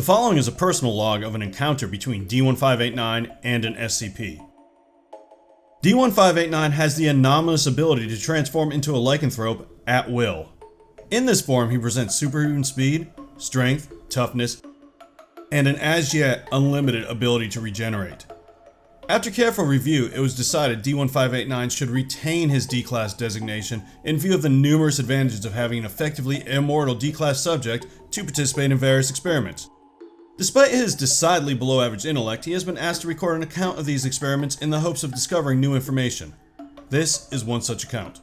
The following is a personal log of an encounter between D-1589 and an SCP. D-1589 has the anomalous ability to transform into a lycanthrope at will. In this form, he presents superhuman speed, strength, toughness, and an as-yet unlimited ability to regenerate. After careful review, it was decided D-1589 should retain his D-Class designation in view of the numerous advantages of having an effectively immortal D-Class subject to participate in various experiments. Despite his decidedly below-average intellect, he has been asked to record an account of these experiments in the hopes of discovering new information. This is one such account.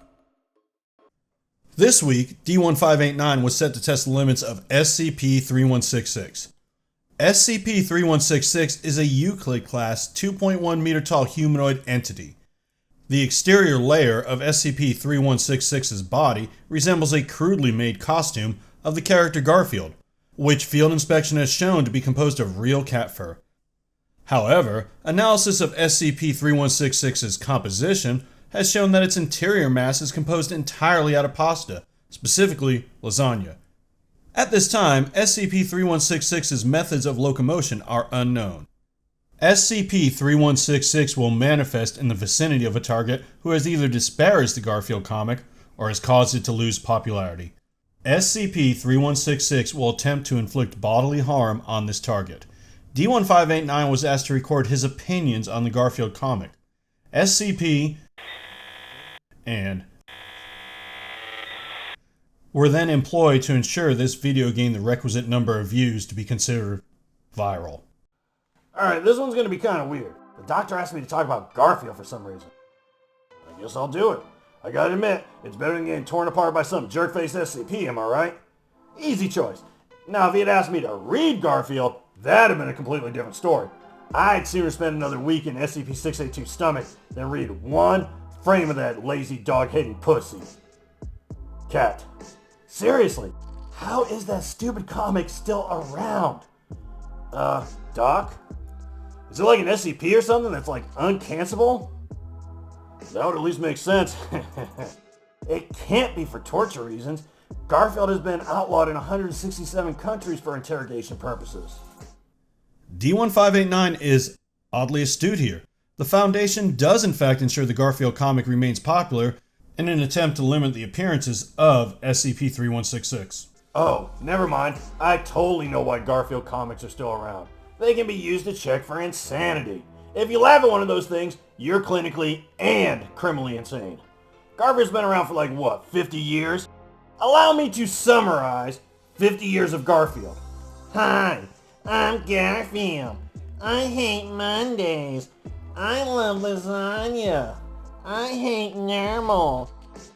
This week, D-1589 was set to test the limits of SCP-3166. SCP-3166 is a Euclid-class 2.1 meter tall humanoid entity. The exterior layer of SCP-3166's body resembles a crudely made costume of the character Garfield, which field inspection has shown to be composed of real cat fur. However, analysis of SCP-3166's composition has shown that its interior mass is composed entirely out of pasta, specifically lasagna. At this time, SCP-3166's methods of locomotion are unknown. SCP-3166 will manifest in the vicinity of a target who has either disparaged the Garfield comic or has caused it to lose popularity. SCP-3166 will attempt to inflict bodily harm on this target. D-1589 was asked to record his opinions on the Garfield comic. SCP and were then employed to ensure this video gained the requisite number of views to be considered viral. Alright, this one's gonna be kind of weird. The doctor asked me to talk about Garfield for some reason. I guess I'll do it. I gotta admit, it's better than getting torn apart by some jerk-faced SCP, am I right? Easy choice. Now, if he had asked me to read Garfield, that'd have been a completely different story. I'd sooner spend another week in SCP-682's stomach than read one frame of that lazy dog-hating pussy. Cat. Seriously, how is that stupid comic still around? Doc? Is it like an SCP or something that's like uncancelable? That would at least make sense. It can't be for torture reasons. Garfield has been outlawed in 167 countries for interrogation purposes. D-1589 is oddly astute here. The Foundation does in fact ensure the Garfield comic remains popular in an attempt to limit the appearances of SCP-3166. Oh, never mind. I totally know why Garfield comics are still around. They can be used to check for insanity. If you laugh at one of those things, you're clinically and criminally insane. Garfield's been around for like, what, 50 years? Allow me to summarize 50 years of Garfield. Hi, I'm Garfield. I hate Mondays. I love lasagna. I hate normal.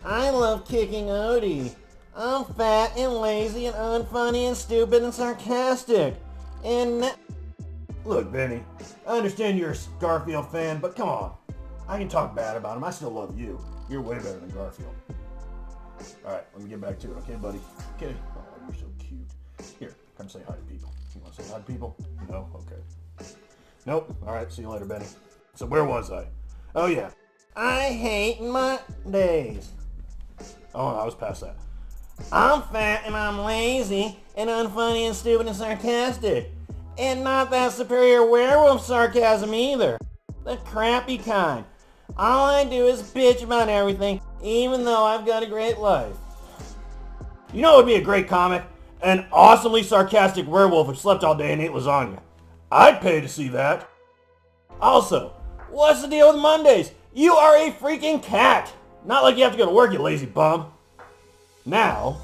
I love kicking Odie. I'm fat and lazy and unfunny and stupid and sarcastic. And look, Benny, I understand you're a Garfield fan, but come on. I can talk bad about him. I still love you. You're way better than Garfield. Alright, let me get back to it, okay, buddy? Okay. Oh, you're so cute. Here, come say hi to people. You want to say hi to people? No? Okay. Nope. Alright, see you later, Benny. So where was I? Oh, yeah. I hate Mondays. Oh, I was past that. I'm fat and I'm lazy and unfunny and stupid and sarcastic. And not that superior werewolf sarcasm either. The crappy kind. All I do is bitch about everything, even though I've got a great life. You know what would be a great comic? An awesomely sarcastic werewolf who slept all day and ate lasagna. I'd pay to see that. Also, what's the deal with Mondays? You are a freaking cat! Not like you have to go to work, you lazy bum. Now,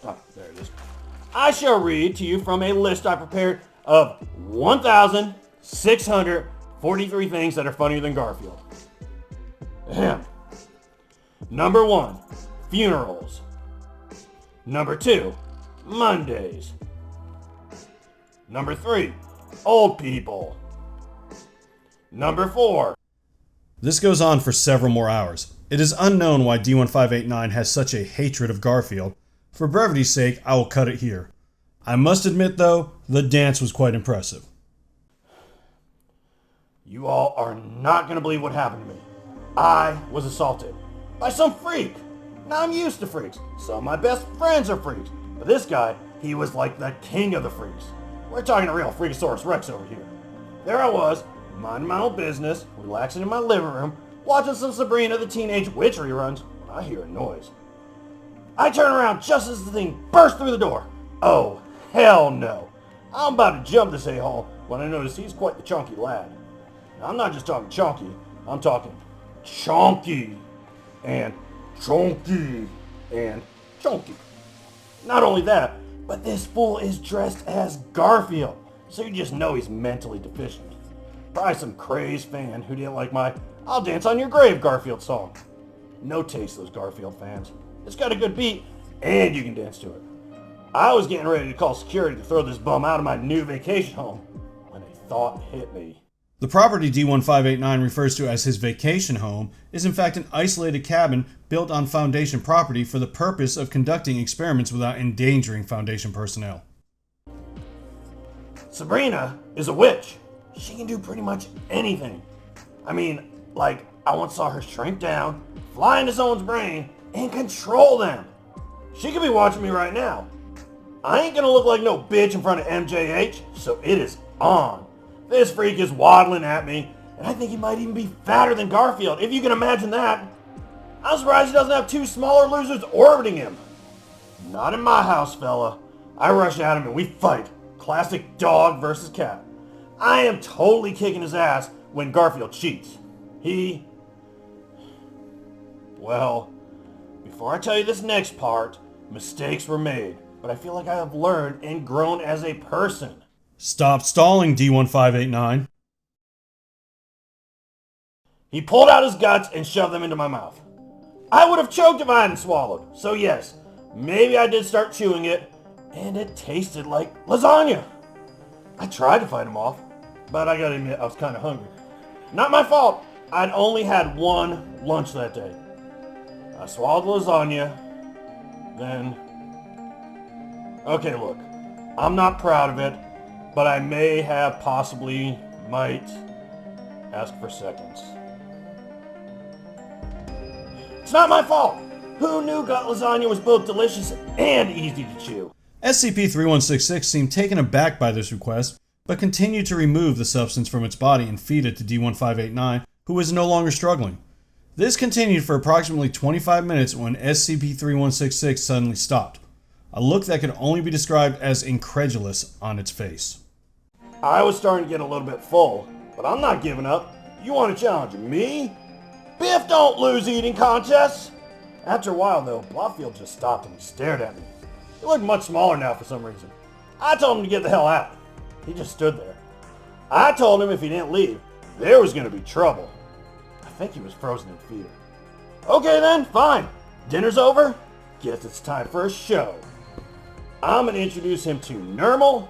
there it is. I shall read to you from a list I prepared of 1,643 things that are funnier than Garfield. Ahem. Number 1, funerals. Number 2, Mondays. Number 3, old people. Number 4. This goes on for several more hours. It is unknown why D-1589 has such a hatred of Garfield. For brevity's sake, I will cut it here. I must admit though, the dance was quite impressive. You all are not going to believe what happened to me. I was assaulted by some freak. Now I'm used to freaks. Some of my best friends are freaks. But this guy, he was like the king of the freaks. We're talking a real Freakosaurus Rex over here. There I was, minding my own business, relaxing in my living room, watching some Sabrina the Teenage Witch reruns, when I hear a noise. I turn around just as the thing bursts through the door. Oh, hell no. I'm about to jump this a-hole when I notice he's quite the chunky lad. Now, I'm not just talking chunky, I'm talking chunky and chunky and chunky. Not only that, but this fool is dressed as Garfield, so you just know he's mentally deficient. Probably some crazed fan who didn't like my "I'll Dance on Your Grave" Garfield song. No taste, those Garfield fans. It's got a good beat, and you can dance to it. I was getting ready to call security to throw this bum out of my new vacation home when a thought hit me. The property D-1589 refers to as his vacation home is in fact an isolated cabin built on Foundation property for the purpose of conducting experiments without endangering Foundation personnel. Sabrina is a witch. She can do pretty much anything. I mean, like, I once saw her shrink down, fly into someone's brain, and control them. She could be watching me right now. I ain't gonna look like no bitch in front of MJH, so it is on. This freak is waddling at me, and I think he might even be fatter than Garfield, if you can imagine that. I'm surprised he doesn't have two smaller losers orbiting him. Not in my house, fella. I rush at him and we fight. Classic dog versus cat. I am totally kicking his ass when Garfield cheats. Well, before I tell you this next part, mistakes were made, but I feel like I have learned and grown as a person. Stop stalling, D-1589. He pulled out his guts and shoved them into my mouth. I would have choked if I hadn't swallowed, so yes, maybe I did start chewing it, and it tasted like lasagna. I tried to fight him off, but I gotta admit I was kind of hungry. Not my fault, I'd only had one lunch that day. I swallowed the lasagna, then... Okay, look, I'm not proud of it, but I may have might ask for seconds. It's not my fault! Who knew gut lasagna was both delicious and easy to chew? SCP-3166 seemed taken aback by this request, but continued to remove the substance from its body and feed it to D-1589, who was no longer struggling. This continued for approximately 25 minutes when SCP-3166 suddenly stopped, a look that could only be described as incredulous on its face. I was starting to get a little bit full, but I'm not giving up. You want to challenge me? Biff don't lose eating contests! After a while though, Garfield just stopped and stared at me. He looked much smaller now for some reason. I told him to get the hell out. He just stood there. I told him if he didn't leave, there was going to be trouble. I think he was frozen in fear. Okay then, fine. Dinner's over. Guess it's time for a show. I'm going to introduce him to Normal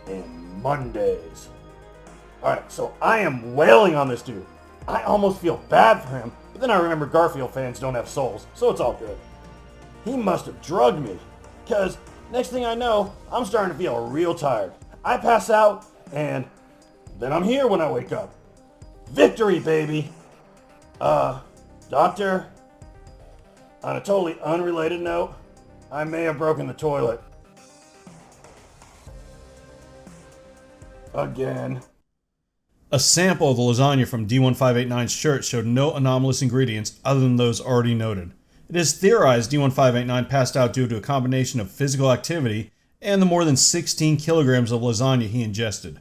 and Mondays. Alright, so I am wailing on this dude. I almost feel bad for him, but then I remember Garfield fans don't have souls, so it's all good. He must have drugged me, because next thing I know, I'm starting to feel real tired. I pass out, and then I'm here when I wake up. Victory, baby! Doctor, on a totally unrelated note, I may have broken the toilet. Again. A sample of the lasagna from D-1589's shirt showed no anomalous ingredients other than those already noted. It is theorized D-1589 passed out due to a combination of physical activity and the more than 16 kilograms of lasagna he ingested.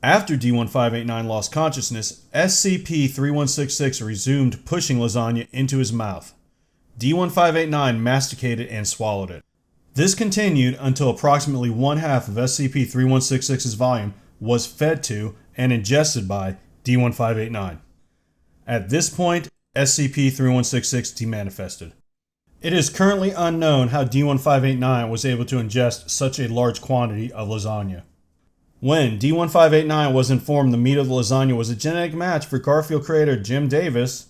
After D-1589 lost consciousness, SCP-3166 resumed pushing lasagna into his mouth. D-1589 masticated and swallowed it. This continued until approximately one half of SCP-3166's volume was fed to and ingested by D-1589. At this point, SCP-3166 demanifested. It is currently unknown how D-1589 was able to ingest such a large quantity of lasagna. When D-1589 was informed the meat of the lasagna was a genetic match for Garfield creator Jim Davis,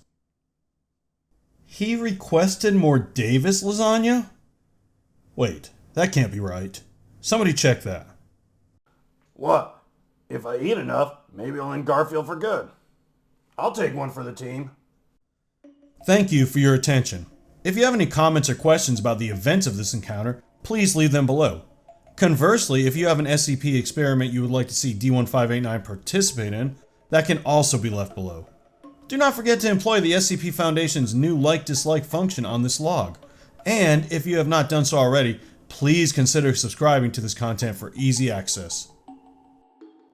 he requested more Davis lasagna? Wait, that can't be right. Somebody check that. What? If I eat enough, maybe I'll end Garfield for good. I'll take one for the team. Thank you for your attention. If you have any comments or questions about the events of this encounter, please leave them below. Conversely, if you have an SCP experiment you would like to see D-1589 participate in, that can also be left below. Do not forget to employ the SCP Foundation's new like-dislike function on this log. And if you have not done so already, please consider subscribing to this content for easy access.